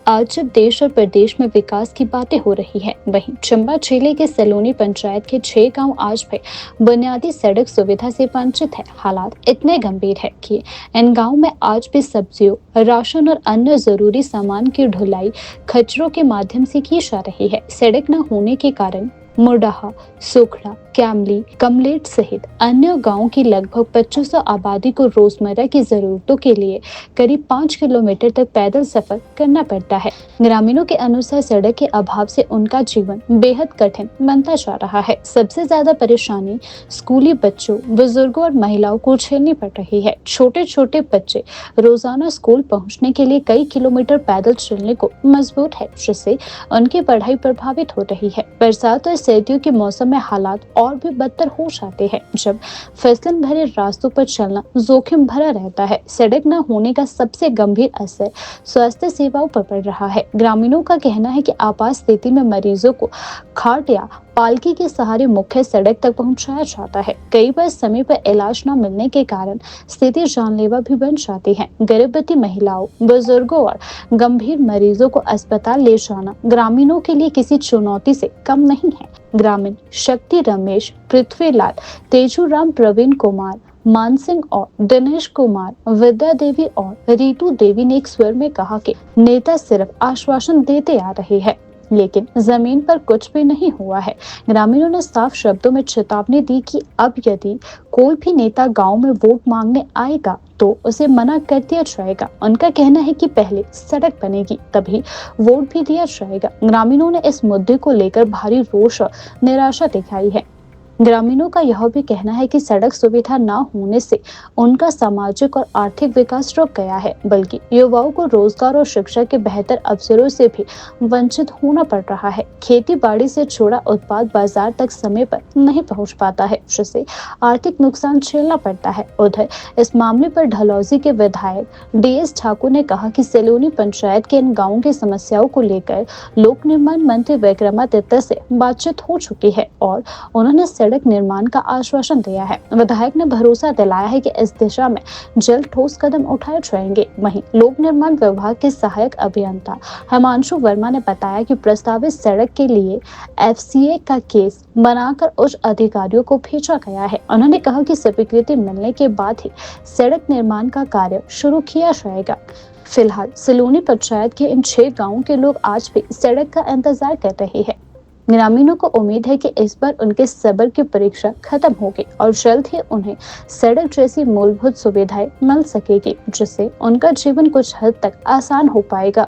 आज जब देश और प्रदेश में विकास की बातें हो रही है, वहीं चंबा जिले के सलोनी पंचायत के 6 गांव आज भी बुनियादी सड़क सुविधा से वंचित है। हालात इतने गंभीर है कि इन गांव में आज भी सब्जियों, राशन और अन्य जरूरी सामान की ढुलाई खच्चरों के माध्यम से की जा रही है। सड़क न होने के कारण मुडाहा, सुखड़ा, कैमली, कमलेट सहित अन्य गांवों की लगभग 2500 आबादी को रोजमर्रा की जरूरतों के लिए करीब 5 किलोमीटर तक पैदल सफर करना पड़ता है। ग्रामीणों के अनुसार सड़क के अभाव से उनका जीवन बेहद कठिन बनता जा रहा है। सबसे ज्यादा परेशानी स्कूली बच्चों, बुजुर्गों और महिलाओं को झेलनी पड़ रही है। छोटे छोटे बच्चे रोजाना स्कूल पहुंचने के लिए कई किलोमीटर पैदल चलने को मजबूर है, जिससे उनकी पढ़ाई प्रभावित हो रही है। बरसात और सर्दियों के मौसम में हालात और भी बदतर हो जाते हैं, जब फिसलन भरे रास्तों पर चलना जोखिम भरा रहता है। सड़क न होने का सबसे गंभीर असर स्वास्थ्य सेवाओं पर पड़ रहा है। ग्रामीणों का कहना है कि आपात स्थिति में मरीजों को खाट या पालकी के सहारे मुख्य सड़क तक पहुंचाया जाता है। कई बार समय पर इलाज न मिलने के कारण स्थिति जानलेवा भी बन जाती है। गर्भवती महिलाओं, बुजुर्गों और गंभीर मरीजों को अस्पताल ले जाना ग्रामीणों के लिए किसी चुनौती से कम नहीं है। ग्रामीण शक्ति रमेश, पृथ्वीलाल, तेजूराम, प्रवीण कुमार, मान सिंह और दिनेश कुमार, विद्या देवी और रीतू देवी ने एक स्वर में कहा कि नेता सिर्फ आश्वासन देते आ रहे हैं, लेकिन जमीन पर कुछ भी नहीं हुआ है। ग्रामीणों ने साफ शब्दों में चेतावनी दी कि अब यदि कोई भी नेता गांव में वोट मांगने आएगा तो उसे मना कर दिया जाएगा। उनका कहना है कि पहले सड़क बनेगी, तभी वोट भी दिया जाएगा। ग्रामीणों ने इस मुद्दे को लेकर भारी रोष और निराशा दिखाई है। ग्रामीणों का यह भी कहना है कि सड़क सुविधा न होने से उनका सामाजिक और आर्थिक विकास रुक गया है, बल्कि युवाओं को रोजगार और शिक्षा के बेहतर अवसरों से भी वंचित होना पड़ रहा है। खेती बाड़ी से जुड़ा उत्पाद बाजार तक समय पर नहीं पहुंच पाता है, जिससे आर्थिक नुकसान झेलना पड़ता है। उधर इस मामले पर डलहौजी के विधायक DS ठाकुर ने कहा कि सलोनी पंचायत के इन गाँवों की समस्याओं को लेकर लोक निर्माण मंत्री विक्रमादित्य से बातचीत हो चुकी है और उन्होंने सड़क निर्माण का आश्वासन दिया है। विधायक ने भरोसा दिलाया है कि इस दिशा में जल्द ठोस कदम उठाए जाएंगे। वहीं लोक निर्माण विभाग के सहायक अभियंता हिमांशु वर्मा ने बताया कि प्रस्तावित सड़क के लिए FCA का केस बनाकर उच्च अधिकारियों को भेजा गया है। उन्होंने कहा कि स्वीकृति मिलने के बाद ही सड़क निर्माण का कार्य शुरू किया जाएगा। फिलहाल सलोनी पंचायत के इन 6 गाँवों के लोग आज भी सड़क का इंतजार कर रहे हैं। ग्रामीणों को उम्मीद है कि इस बार उनके सब्र की परीक्षा खत्म होगी और जल्द ही उन्हें सड़क जैसी मूलभूत सुविधाएं मिल सकेगी, जिससे उनका जीवन कुछ हद तक आसान हो पाएगा।